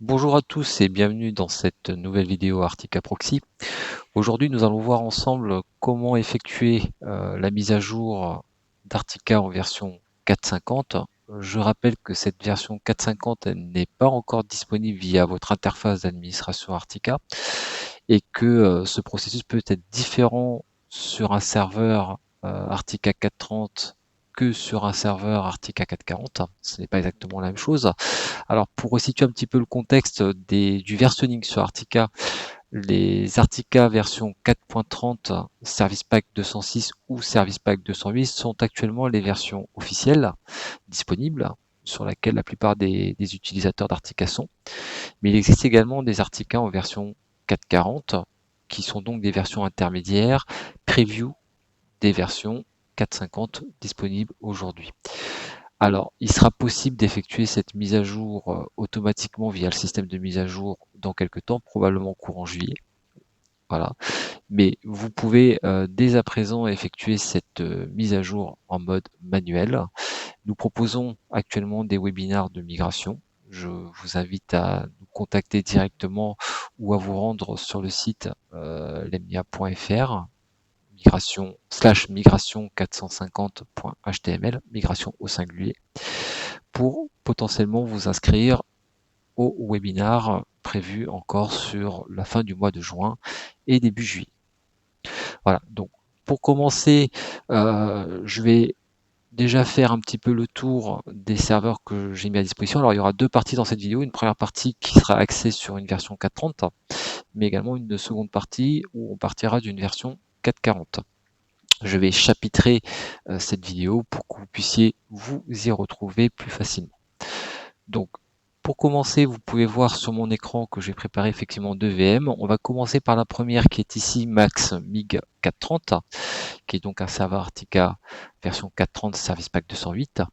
Bonjour à tous et bienvenue dans cette nouvelle vidéo Artica Proxy. Aujourd'hui, nous allons voir ensemble comment effectuer la mise à jour d'Artica en version 4.50. Je rappelle que cette version 4.50 n'est pas encore disponible via votre interface d'administration Artica et que ce processus peut être différent sur un serveur Artica 4.30 que sur un serveur Artica 4.40. Ce n'est pas exactement la même chose. Alors pour resituer un petit peu le contexte du versionning sur Artica, les Artica version 4.30 Service Pack 206 ou Service Pack 208 sont actuellement les versions officielles disponibles sur laquelle la plupart des utilisateurs d'Artica sont. Mais il existe également des Artica en version 4.40 qui sont donc des versions intermédiaires, preview des versions 4.50 disponibles aujourd'hui. Alors, il sera possible d'effectuer cette mise à jour automatiquement via le système de mise à jour dans quelques temps, probablement courant juillet. Voilà. Mais vous pouvez dès à présent effectuer cette mise à jour en mode manuel. Nous proposons actuellement des webinaires de migration. Je vous invite à nous contacter directement ou à vous rendre sur le site lemnia.fr migration 450.html, migration au singulier, pour potentiellement vous inscrire au webinar prévu encore sur la fin du mois de juin et début juillet. Voilà, donc pour commencer, je vais déjà faire un petit peu le tour des serveurs que j'ai mis à disposition. Alors il y aura deux parties dans cette vidéo, une première partie qui sera axée sur une version 4.30, mais également une seconde partie où on partira d'une version 4.40. Je vais chapitrer cette vidéo pour que vous puissiez vous y retrouver plus facilement. Donc, pour commencer, vous pouvez voir sur mon écran que j'ai préparé effectivement deux VM. On va commencer par la première qui est ici Max MIG 430, qui est donc un serveur Artica version 430 Service Pack 208.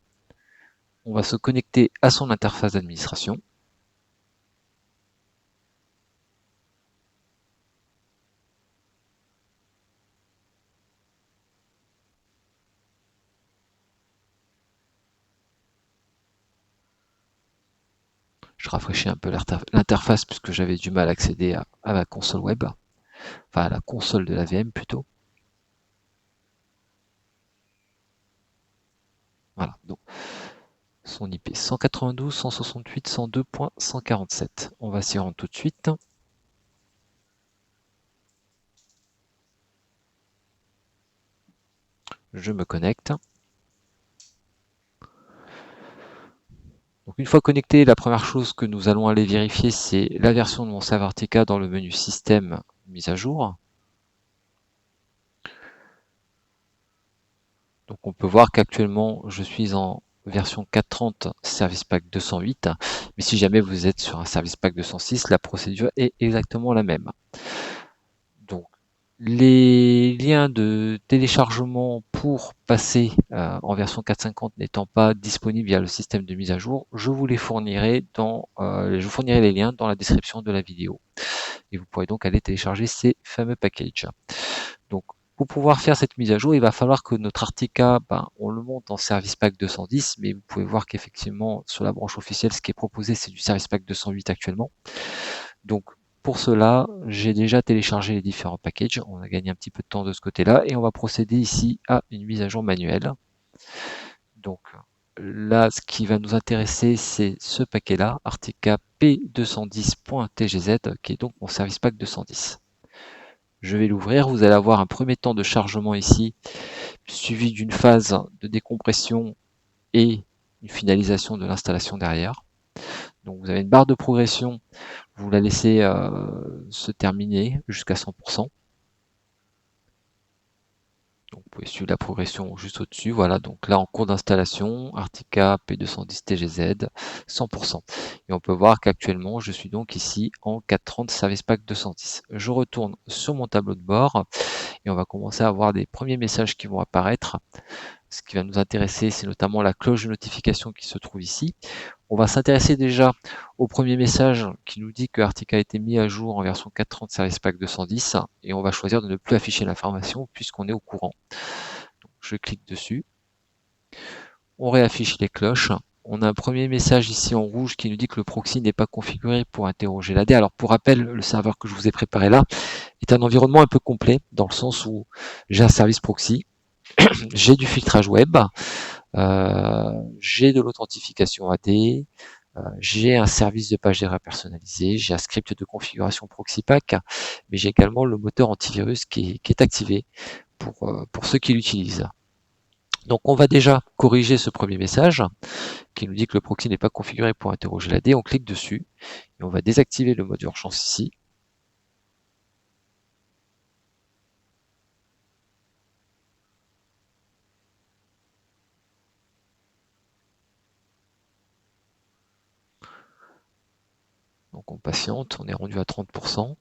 On va se connecter à son interface d'administration. Je rafraîchis un peu l'interface puisque j'avais du mal à accéder à ma console web, enfin à la console de la VM plutôt. Voilà, donc son IP 192.168.102.147. On va s'y rendre tout de suite. Je me connecte. Donc une fois connecté, la première chose que nous allons aller vérifier, c'est la version de mon serveur Artica dans le menu Système mise à jour. Donc on peut voir qu'actuellement je suis en version 4.30 Service Pack 208, mais si jamais vous êtes sur un Service Pack 206, la procédure est exactement la même. Donc les liens de téléchargement pour passer en version 4.50 n'étant pas disponibles via le système de mise à jour, je vous fournirai les liens dans la description de la vidéo. Et vous pourrez donc aller télécharger ces fameux packages. Donc pour pouvoir faire cette mise à jour, il va falloir que notre Artica, on le monte en Service Pack 210, mais vous pouvez voir qu'effectivement sur la branche officielle, ce qui est proposé, c'est du Service Pack 208 actuellement. Donc pour cela, j'ai déjà téléchargé les différents packages. On a gagné un petit peu de temps de ce côté-là et on va procéder ici à une mise à jour manuelle. Donc là, ce qui va nous intéresser, c'est ce paquet-là, Artica P210.tgz, qui est donc mon Service Pack 210. Je vais l'ouvrir. Vous allez avoir un premier temps de chargement ici, suivi d'une phase de décompression et une finalisation de l'installation derrière. Donc vous avez une barre de progression, vous la laissez se terminer jusqu'à 100%. Donc vous pouvez suivre la progression juste au-dessus. Voilà, donc là en cours d'installation, Artica P210 TGZ, 100%. Et on peut voir qu'actuellement, je suis donc ici en 430 Service Pack 210. Je retourne sur mon tableau de bord et on va commencer à avoir des premiers messages qui vont apparaître. Ce qui va nous intéresser, c'est notamment la cloche de notification qui se trouve ici. On va s'intéresser déjà au premier message qui nous dit que Artica a été mis à jour en version 4.30 Service Pack 210 et on va choisir de ne plus afficher l'information puisqu'on est au courant. Donc, je clique dessus, on réaffiche les cloches, on a un premier message ici en rouge qui nous dit que le proxy n'est pas configuré pour interroger l'AD. Alors pour rappel, le serveur que je vous ai préparé là est un environnement un peu complet, dans le sens où j'ai un service proxy, j'ai du filtrage web, j'ai de l'authentification AD, j'ai un service de page d'erreur personnalisé, j'ai un script de configuration proxy pack, mais j'ai également le moteur antivirus qui est activé pour ceux qui l'utilisent. Donc on va déjà corriger ce premier message qui nous dit que le proxy n'est pas configuré pour interroger l'AD. On clique dessus et on va désactiver le mode urgence ici. Donc on patiente, on est rendu à 30%.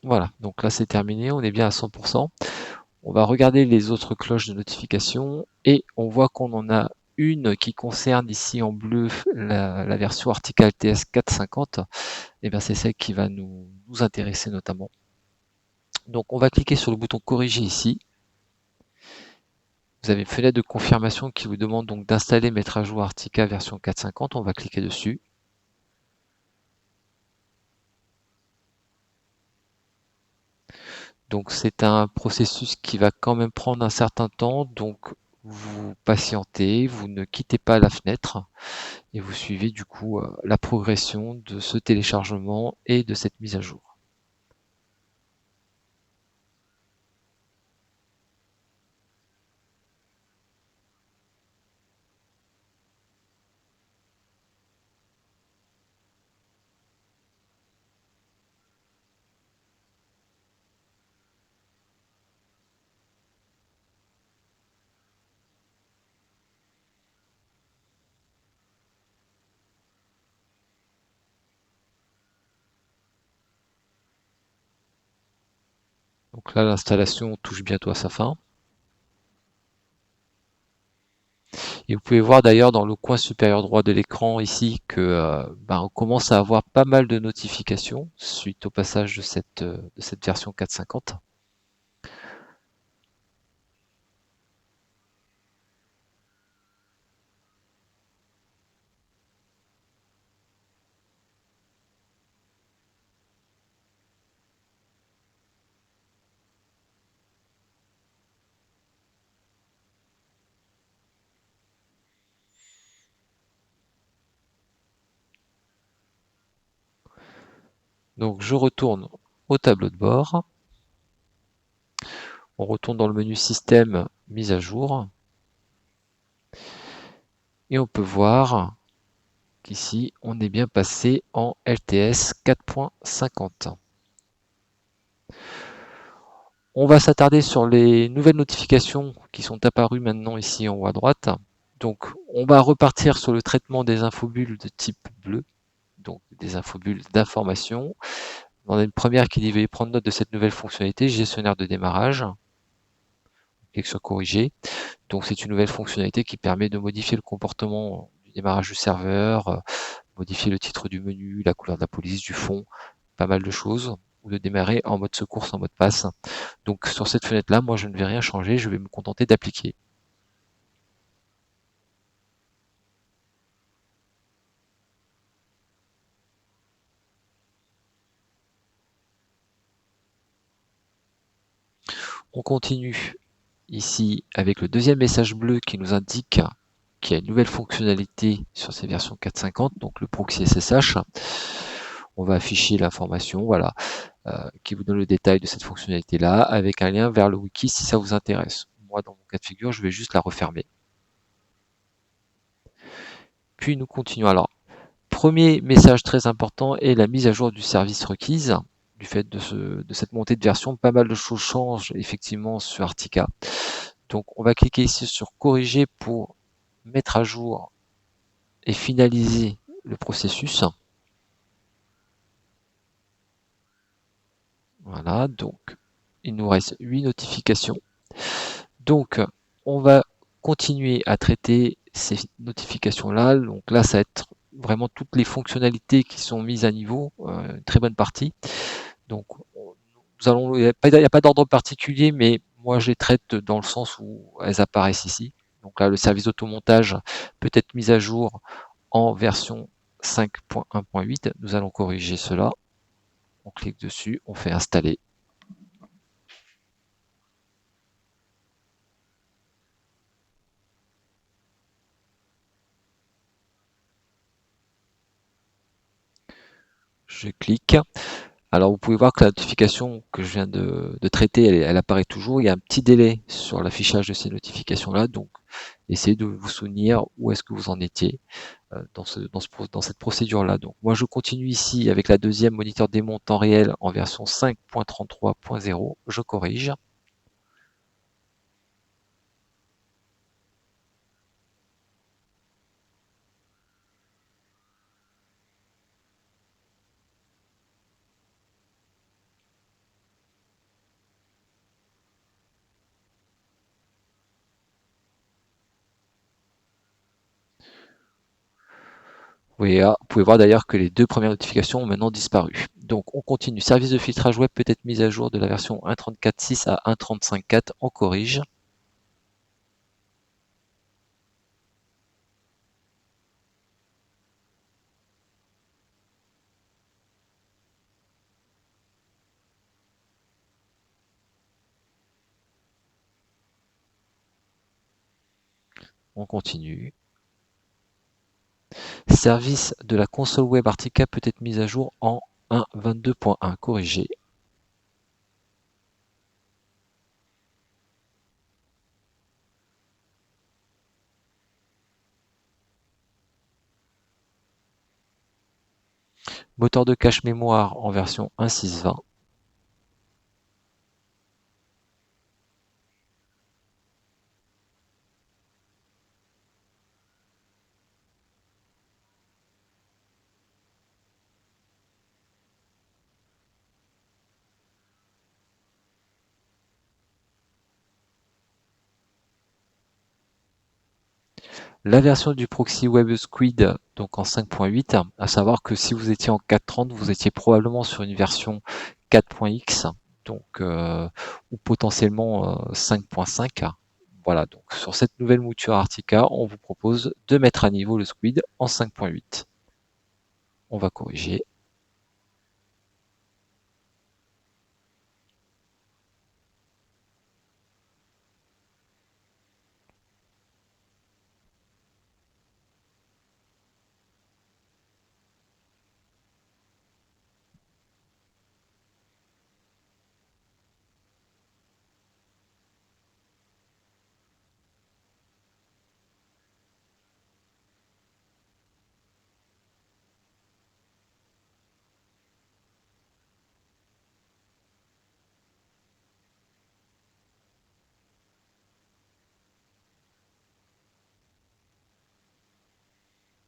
Voilà, donc là c'est terminé, on est bien à 100%. On va regarder les autres cloches de notification et on voit qu'on en a une qui concerne ici en bleu la version Artica LTS 450. Et bien c'est celle qui va nous intéresser notamment. Donc on va cliquer sur le bouton corriger ici. Vous avez une fenêtre de confirmation qui vous demande donc d'installer, mettre à jour Artica version 450. On va cliquer dessus. Donc c'est un processus qui va quand même prendre un certain temps, donc vous patientez, vous ne quittez pas la fenêtre et vous suivez du coup la progression de ce téléchargement et de cette mise à jour. Donc là l'installation touche bientôt à sa fin. Et vous pouvez voir d'ailleurs dans le coin supérieur droit de l'écran ici que on commence à avoir pas mal de notifications suite au passage de cette version 4.50. Donc je retourne au tableau de bord. On retourne dans le menu système mise à jour. Et on peut voir qu'ici on est bien passé en LTS 4.50. On va s'attarder sur les nouvelles notifications qui sont apparues maintenant ici en haut à droite. Donc on va repartir sur le traitement des infobulles de type bleu, donc des infobulles d'information. On a une première qui dit veuillez prendre note de cette nouvelle fonctionnalité, gestionnaire de démarrage. On clique sur corriger. Donc c'est une nouvelle fonctionnalité qui permet de modifier le comportement du démarrage du serveur, modifier le titre du menu, la couleur de la police, du fond, pas mal de choses, ou de démarrer en mode secours sans mot de passe. Donc sur cette fenêtre-là, moi je ne vais rien changer, je vais me contenter d'appliquer. On continue ici avec le deuxième message bleu qui nous indique qu'il y a une nouvelle fonctionnalité sur ces versions 4.50, donc le proxy SSH. On va afficher l'information, voilà, qui vous donne le détail de cette fonctionnalité-là, avec un lien vers le wiki si ça vous intéresse. Moi, dans mon cas de figure, je vais juste la refermer. Puis nous continuons. Alors, premier message très important est la mise à jour du service requise. Du fait de cette montée de version, pas mal de choses changent effectivement sur Artica. Donc on va cliquer ici sur corriger pour mettre à jour et finaliser le processus. Voilà, donc il nous reste 8 notifications. Donc on va continuer à traiter ces notifications-là. Donc là, ça va être vraiment toutes les fonctionnalités qui sont mises à niveau, une très bonne partie. Donc il n'y a pas d'ordre particulier, mais moi je les traite dans le sens où elles apparaissent ici. Donc là, le service d'automontage peut être mis à jour en version 5.1.8. Nous allons corriger cela. On clique dessus, on fait installer. Je clique. Alors vous pouvez voir que la notification que je viens de traiter, elle apparaît toujours. Il y a un petit délai sur l'affichage de ces notifications-là, donc essayez de vous souvenir où est-ce que vous en étiez dans cette procédure-là. Donc moi je continue ici avec la deuxième moniteur démon en temps réel en version 5.33.0. Je corrige. Vous pouvez voir d'ailleurs que les deux premières notifications ont maintenant disparu. Donc on continue. Service de filtrage web peut être mis à jour de la version 1.34.6 à 1.35.4. On corrige. On continue. Service de la console web Artica peut être mis à jour en 1.22.1. Corrigé. Moteur de cache mémoire en version 1.6.20. La version du proxy web Squid, donc en 5.8, à savoir que si vous étiez en 4.30, vous étiez probablement sur une version 4.x, donc ou potentiellement 5.5. Voilà, donc sur cette nouvelle mouture Artica, on vous propose de mettre à niveau le Squid en 5.8. On va corriger.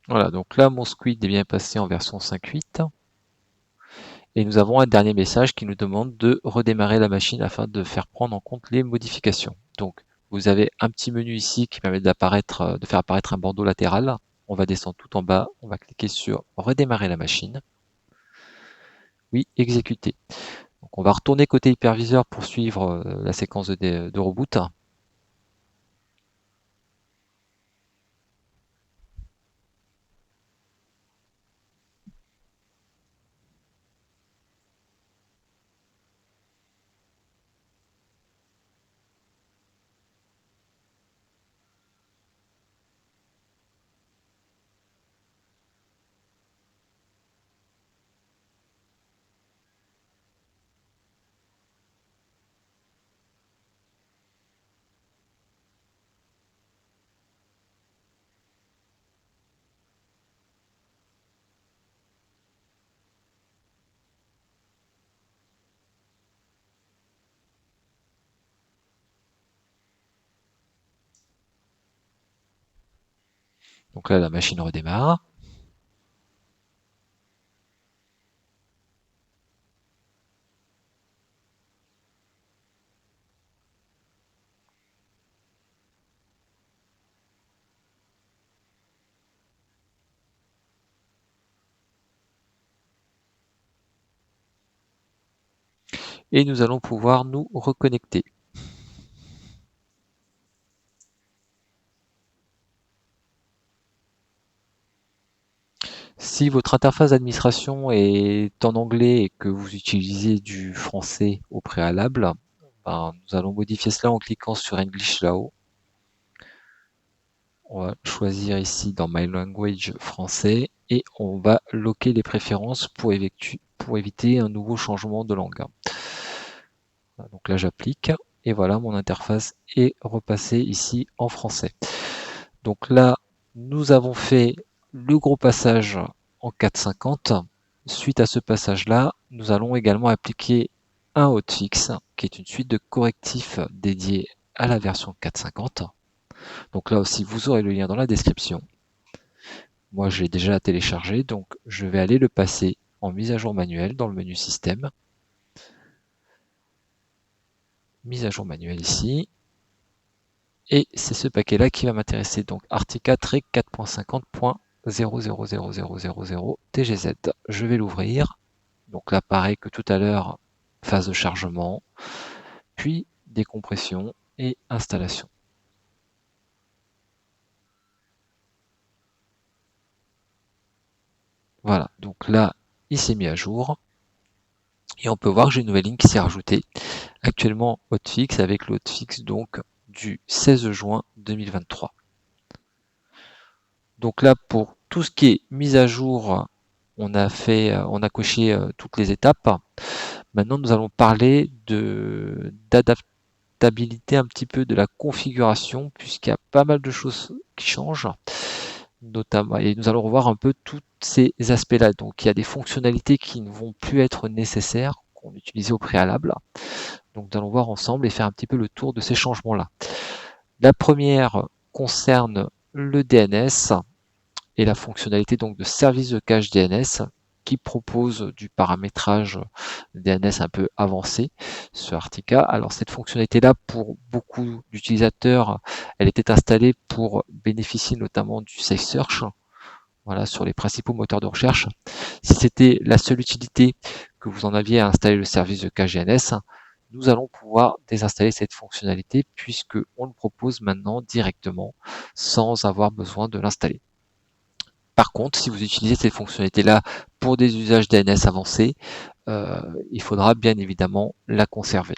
Voilà, donc là mon Squid est bien passé en version 5.8. Et nous avons un dernier message qui nous demande de redémarrer la machine afin de faire prendre en compte les modifications. Donc, vous avez un petit menu ici qui permet de faire apparaître un bandeau latéral. On va descendre tout en bas, on va cliquer sur redémarrer la machine. Oui, exécuter. Donc, on va retourner côté hyperviseur pour suivre la séquence de reboot. Donc là, la machine redémarre. Et nous allons pouvoir nous reconnecter. Si votre interface d'administration est en anglais et que vous utilisez du français au préalable, ben, nous allons modifier cela en cliquant sur English là-haut. On va choisir ici dans My Language français et on va loquer les préférences pour éviter un nouveau changement de langue. Donc là j'applique et voilà, mon interface est repassée ici en français. Donc là nous avons fait le gros passage en 450. Suite à ce passage-là, nous allons également appliquer un hotfix, qui est une suite de correctifs dédiés à la version 450. Donc là aussi, vous aurez le lien dans la description. Moi, je l'ai déjà téléchargé, donc je vais aller le passer en mise à jour manuelle dans le menu Système. Mise à jour manuelle ici. Et c'est ce paquet-là qui va m'intéresser. Donc Artica 4.50.00000 TGZ. Je vais l'ouvrir. Donc là, pareil que tout à l'heure, phase de chargement, puis décompression et installation. Voilà, donc là, il s'est mis à jour. Et on peut voir que j'ai une nouvelle ligne qui s'est rajoutée. Actuellement, hotfix avec le hotfix donc du 16 juin 2023. Donc là, pour tout ce qui est mise à jour, on a coché toutes les étapes. Maintenant, nous allons parler d'adaptabilité un petit peu de la configuration, puisqu'il y a pas mal de choses qui changent, notamment, et nous allons revoir un peu tous ces aspects-là. Donc, il y a des fonctionnalités qui ne vont plus être nécessaires, qu'on utilisait au préalable. Donc, nous allons voir ensemble et faire un petit peu le tour de ces changements-là. La première concerne le DNS et la fonctionnalité donc de service de cache DNS qui propose du paramétrage DNS un peu avancé sur Artica. Alors cette fonctionnalité-là, pour beaucoup d'utilisateurs, elle était installée pour bénéficier notamment du Safe Search, voilà, sur les principaux moteurs de recherche. Si c'était la seule utilité que vous en aviez à installer le service de cache DNS, nous allons pouvoir désinstaller cette fonctionnalité puisque on le propose maintenant directement sans avoir besoin de l'installer. Par contre, si vous utilisez cette fonctionnalité-là pour des usages DNS avancés, il faudra bien évidemment la conserver.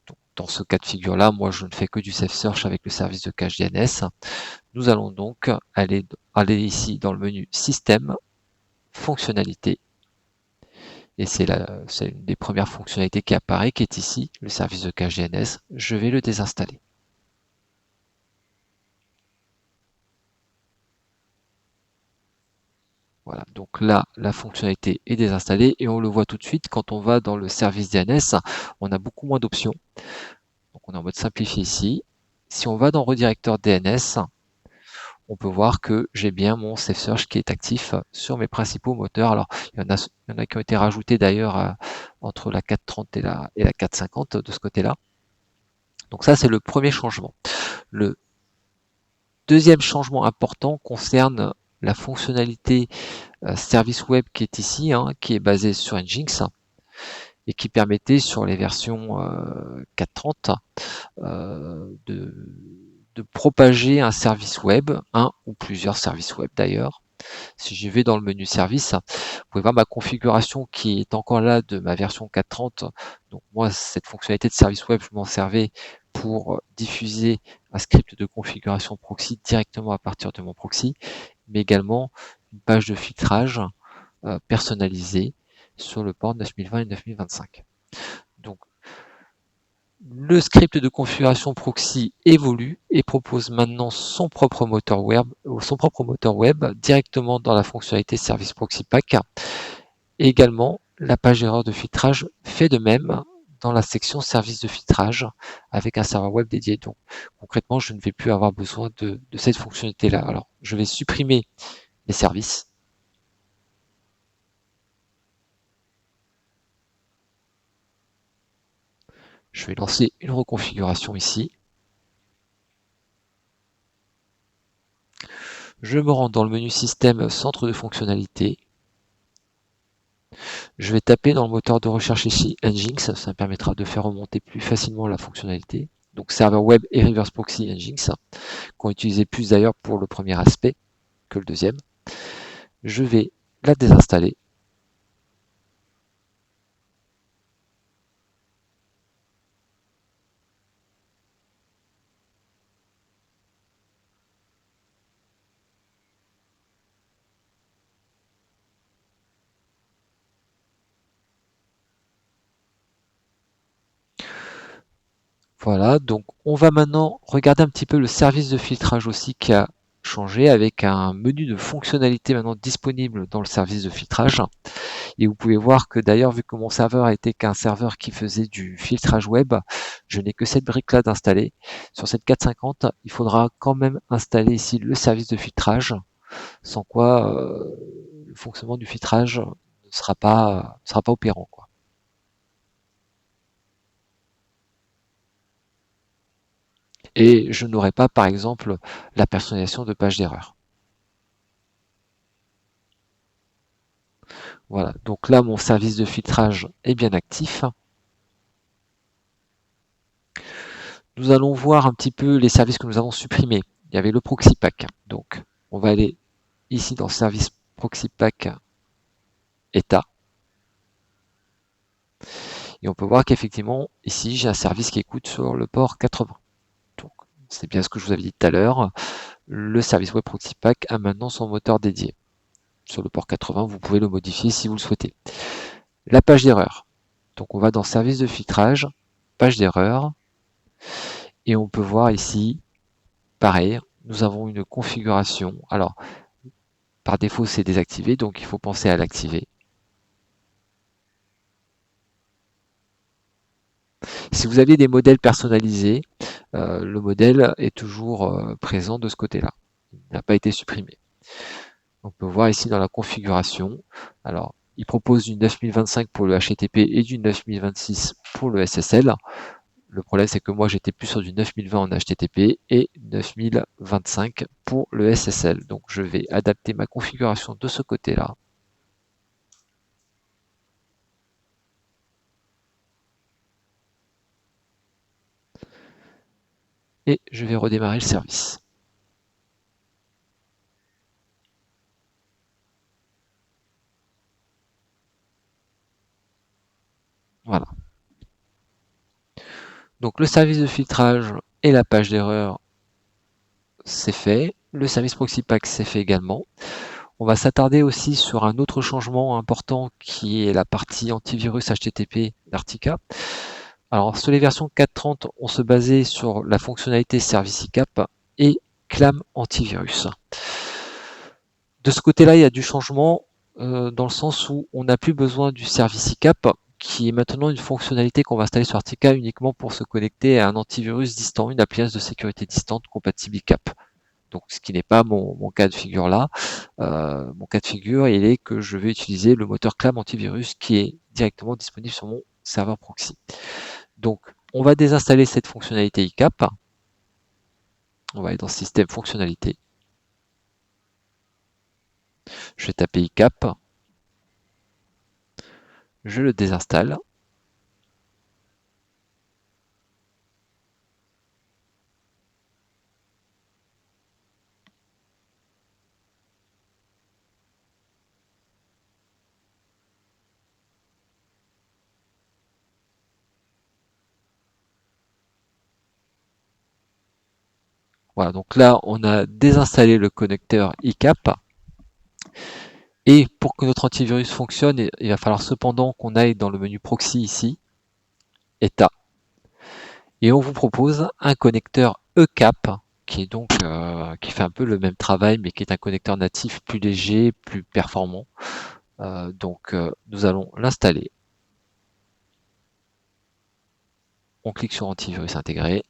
Donc, dans ce cas de figure-là, moi je ne fais que du Safe Search avec le service de cache DNS. Nous allons donc aller ici dans le menu Système, Fonctionnalités. Et c'est une des premières fonctionnalités qui apparaît, qui est ici, le service de cache DNS. Je vais le désinstaller. Voilà, donc là, la fonctionnalité est désinstallée et on le voit tout de suite quand on va dans le service DNS, on a beaucoup moins d'options. Donc on est en mode simplifié ici. Si on va dans redirecteur DNS, on peut voir que j'ai bien mon Safe Search qui est actif sur mes principaux moteurs. Alors, il y en a qui ont été rajoutés d'ailleurs entre la 430 et la 450 de ce côté-là. Donc ça, c'est le premier changement. Le deuxième changement important concerne la fonctionnalité service web qui est ici, qui est basée sur Nginx et qui permettait sur les versions 4.30 de propager un service web, un ou plusieurs services web d'ailleurs. Si je vais dans le menu service, vous pouvez voir ma configuration qui est encore là de ma version 4.30. Donc moi, cette fonctionnalité de service web, je m'en servais pour diffuser un script de configuration proxy directement à partir de mon proxy, mais également une page de filtrage personnalisée sur le port 9020 et 9025. Donc le script de configuration proxy évolue et propose maintenant son propre moteur web directement dans la fonctionnalité Service Proxy Pack. Et également, la page d'erreur de filtrage fait de même dans la section service de filtrage avec un serveur web dédié. Donc concrètement, je ne vais plus avoir besoin de cette fonctionnalité-là. Alors je vais supprimer les services. Je vais lancer une reconfiguration ici. Je me rends dans le menu système centre de fonctionnalité. Je vais taper dans le moteur de recherche ici Nginx, ça me permettra de faire remonter plus facilement la fonctionnalité. Donc serveur web et reverse proxy Nginx, qu'on utilisait plus d'ailleurs pour le premier aspect que le deuxième. Je vais la désinstaller. Voilà, donc on va maintenant regarder un petit peu le service de filtrage aussi qui a changé avec un menu de fonctionnalités maintenant disponible dans le service de filtrage. Et vous pouvez voir que d'ailleurs, vu que mon serveur était qu'un serveur qui faisait du filtrage web, je n'ai que cette brique-là d'installer. Sur cette 450, il faudra quand même installer ici le service de filtrage, sans quoi le fonctionnement du filtrage ne sera pas opérant, quoi. Et je n'aurai pas, par exemple, la personnalisation de page d'erreur. Voilà, donc là, mon service de filtrage est bien actif. Nous allons voir un petit peu les services que nous avons supprimés. Il y avait le proxy pack. Donc, on va aller ici dans service proxy pack état. Et on peut voir qu'effectivement, ici, j'ai un service qui écoute sur le port 80. Donc, c'est bien ce que je vous avais dit tout à l'heure. Le service web proxy pack a maintenant son moteur dédié. Sur le port 80, vous pouvez le modifier si vous le souhaitez. La page d'erreur. Donc, on va dans service de filtrage, page d'erreur. Et on peut voir ici, pareil, nous avons une configuration. Alors, par défaut, c'est désactivé, donc il faut penser à l'activer. Si vous avez des modèles personnalisés, le modèle est toujours présent de ce côté-là. Il n'a pas été supprimé. On peut voir ici dans la configuration. Alors, il propose du 9025 pour le HTTP et du 9026 pour le SSL. Le problème, c'est que moi, j'étais plus sur du 9020 en HTTP et 9025 pour le SSL. Donc, je vais adapter ma configuration de ce côté-là. Et je vais redémarrer le service. Voilà. Donc le service de filtrage et la page d'erreur, c'est fait. Le service proxy pack, c'est fait également. On va s'attarder aussi sur un autre changement important qui est la partie antivirus HTTP d'Artica. Alors sur les versions 4.30, on se basait sur la fonctionnalité Service ICAP et Clam Antivirus. De ce côté-là, il y a du changement dans le sens où on n'a plus besoin du service ICAP, qui est maintenant une fonctionnalité qu'on va installer sur Artica uniquement pour se connecter à un antivirus distant, une appliance de sécurité distante compatible ICAP. Donc, ce qui n'est pas mon cas de figure là. Mon cas de figure, il est que je vais utiliser le moteur Clam Antivirus qui est directement disponible sur mon serveur proxy. Donc, on va désinstaller cette fonctionnalité ICAP. On va aller dans Système Fonctionnalité. Je vais taper ICAP. Je le désinstalle. Voilà, donc là, on a désinstallé le connecteur ICAP. Et pour que notre antivirus fonctionne, il va falloir cependant qu'on aille dans le menu proxy ici, état. Et on vous propose un connecteur ECAP, qui est donc qui fait un peu le même travail, mais qui est un connecteur natif plus léger, plus performant. Donc nous allons l'installer. On clique sur antivirus intégré.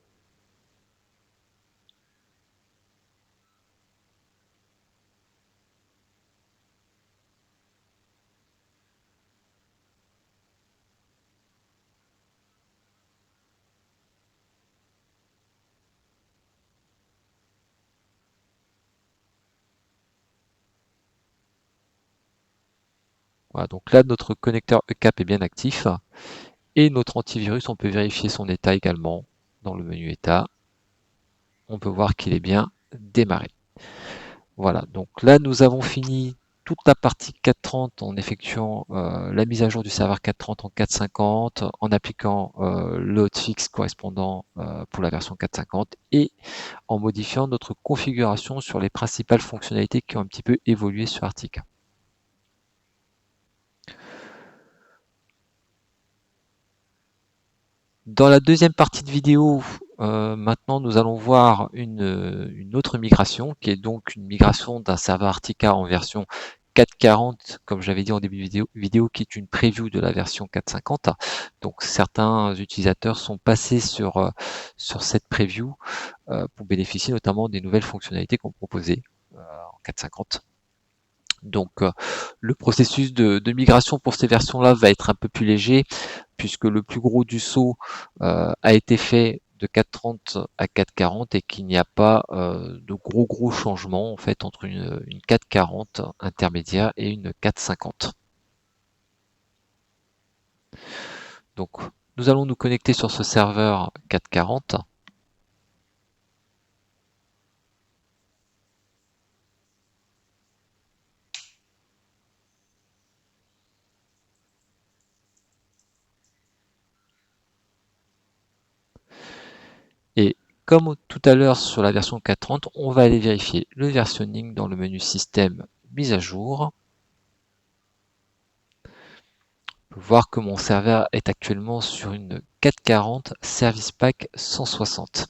Voilà, donc là, notre connecteur ECAP est bien actif. Et notre antivirus, on peut vérifier son état également. Dans le menu état, on peut voir qu'il est bien démarré. Voilà, donc là, nous avons fini toute la partie 4.30 en effectuant la mise à jour du serveur 4.30 en 4.50, en appliquant le hotfix correspondant pour la version 4.50 et en modifiant notre configuration sur les principales fonctionnalités qui ont un petit peu évolué sur Artica. Dans la deuxième partie de vidéo, maintenant nous allons voir une autre migration, qui est donc une migration d'un serveur Artica en version 4.40, comme j'avais dit en début de vidéo, qui est une preview de la version 4.50. Donc certains utilisateurs sont passés sur cette preview pour bénéficier notamment des nouvelles fonctionnalités qu'on proposait en 4.50. Donc le processus de migration pour ces versions-là va être un peu plus léger, puisque le plus gros du saut a été fait de 4.30 à 4.40 et qu'il n'y a pas de gros changements en fait entre une 4.40 intermédiaire et une 4.50. Donc nous allons nous connecter sur ce serveur 4.40. Et comme tout à l'heure sur la version 4.30, on va aller vérifier le versionning dans le menu système mise à jour. On peut voir que mon serveur est actuellement sur une 4.40 Service Pack 160.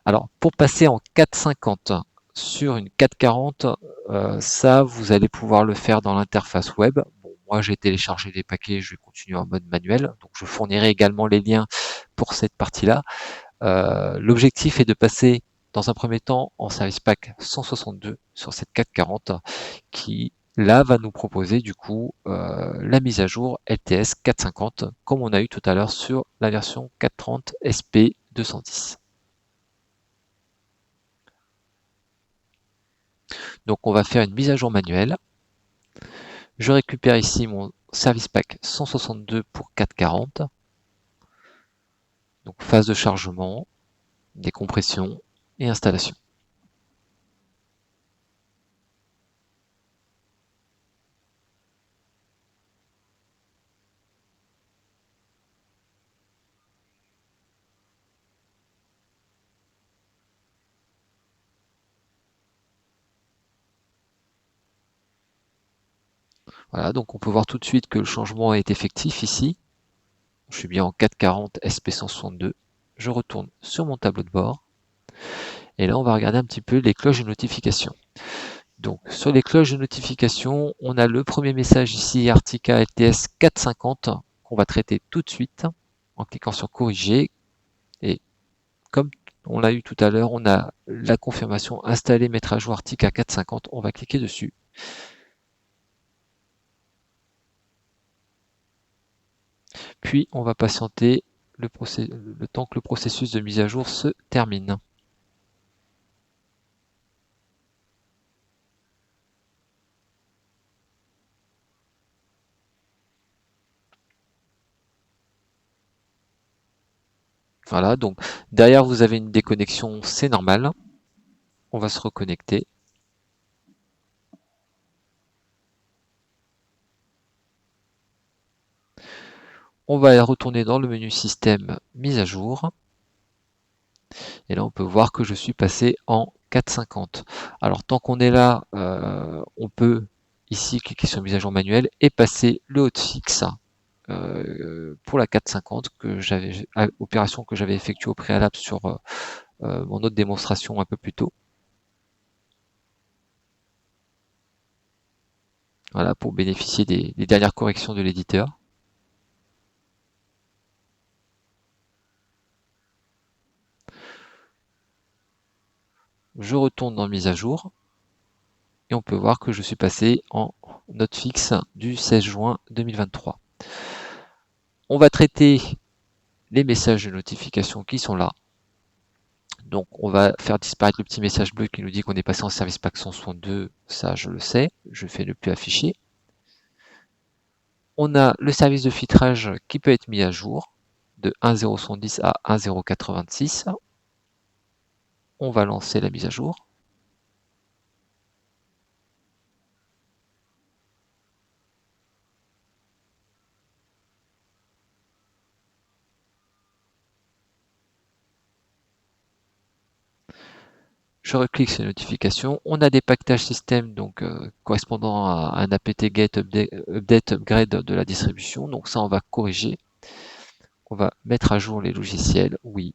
Alors pour passer en 4.50 sur une 4.40, ça vous allez pouvoir le faire dans l'interface web. Bon, moi j'ai téléchargé des paquets, je vais continuer en mode manuel, donc je fournirai également les liens pour cette partie-là. L'objectif est de passer dans un premier temps en Service Pack 162 sur cette 4.40 qui là va nous proposer du coup la mise à jour LTS 4.50 comme on a eu tout à l'heure sur la version 4.30 SP 210. Donc on va faire une mise à jour manuelle. Je récupère ici mon Service Pack 162 pour 4.40. Donc phase de chargement, décompression et installation. Voilà, donc on peut voir tout de suite que le changement est effectif ici. Je suis bien en 4.40 SP162. Je retourne sur mon tableau de bord. Et là, on va regarder un petit peu les cloches de notification. Donc, sur les cloches de notification, on a le premier message ici, Artica LTS 450, qu'on va traiter tout de suite en cliquant sur corriger. Et comme on l'a eu tout à l'heure, on a la confirmation installer, mettre à jour Artica 450. On va cliquer dessus. Puis, on va patienter le temps que le processus de mise à jour se termine. Voilà, donc derrière vous avez une déconnexion, c'est normal. On va se reconnecter. On va retourner dans le menu système mise à jour. Et là, on peut voir que je suis passé en 4.50. Alors, tant qu'on est là, on peut ici cliquer sur mise à jour manuelle et passer le hotfix pour la 4.50 opération que j'avais effectuée au préalable sur mon autre démonstration un peu plus tôt. Voilà, pour bénéficier des dernières corrections de l'éditeur. Je retourne dans mise à jour et on peut voir que je suis passé en note fixe du 16 juin 2023. On va traiter les messages de notification qui sont là. Donc on va faire disparaître le petit message bleu qui nous dit qu'on est passé en service pack 162, ça je le sais, je fais ne plus afficher. On a le service de filtrage qui peut être mis à jour de 1.0.110 à 1.0.86. On va lancer la mise à jour. Je reclique sur les notifications. On a des packages système donc correspondant à un apt-get update upgrade de la distribution. Donc ça, on va corriger. On va mettre à jour les logiciels. Oui.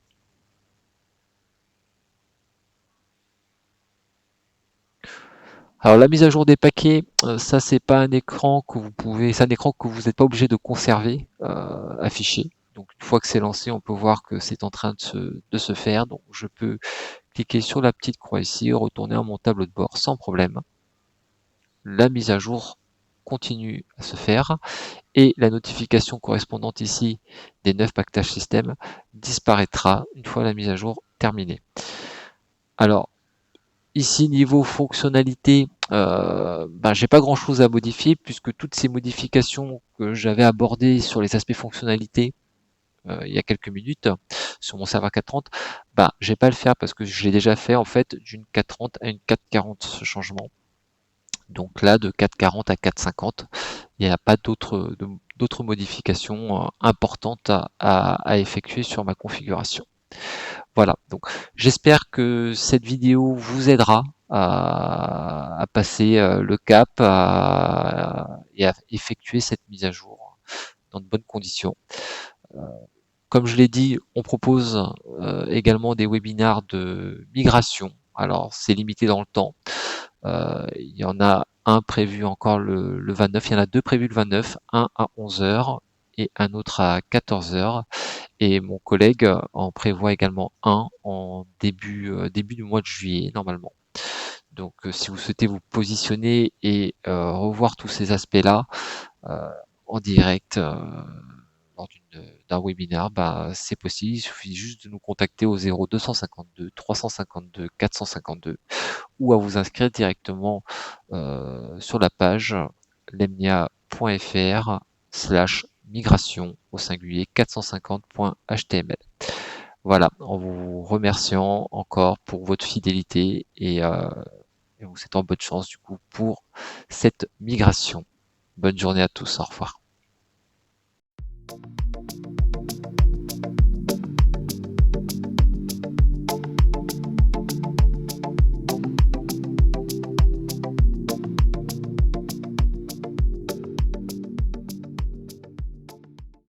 Alors la mise à jour des paquets, ça c'est pas un écran que vous pouvez, c'est un écran que vous n'êtes pas obligé de conserver, affiché. Donc une fois que c'est lancé, on peut voir que c'est en train de se faire. Donc je peux cliquer sur la petite croix ici, retourner à mon tableau de bord sans problème. La mise à jour continue à se faire et la notification correspondante ici des 9 packages système disparaîtra une fois la mise à jour terminée. Alors ici niveau fonctionnalité, j'ai pas grand chose à modifier puisque toutes ces modifications que j'avais abordées sur les aspects fonctionnalités il y a quelques minutes sur mon serveur 430, je vais pas le faire parce que je l'ai déjà fait en fait d'une 430 à une 440 ce changement. Donc là de 440 à 450, il n'y a pas d'autres modifications importantes à effectuer sur ma configuration. Voilà, donc j'espère que cette vidéo vous aidera à passer le cap et à effectuer cette mise à jour dans de bonnes conditions. Comme je l'ai dit, on propose également des webinaires de migration. Alors c'est limité dans le temps. Il y en a un prévu encore le 29, il y en a deux prévus le 29, un à 11 heures et un autre à 14 heures. Et mon collègue en prévoit également un en début du mois de juillet normalement. Donc si vous souhaitez vous positionner et revoir tous ces aspects-là en direct lors d'un webinaire, c'est possible. Il suffit juste de nous contacter au 0252 352 452 ou à vous inscrire directement sur la page lemnia.fr/migration au singulier 450.html. Voilà, en vous remerciant encore pour votre fidélité et vous souhaitant bonne chance du coup pour cette migration. Bonne journée à tous, au revoir.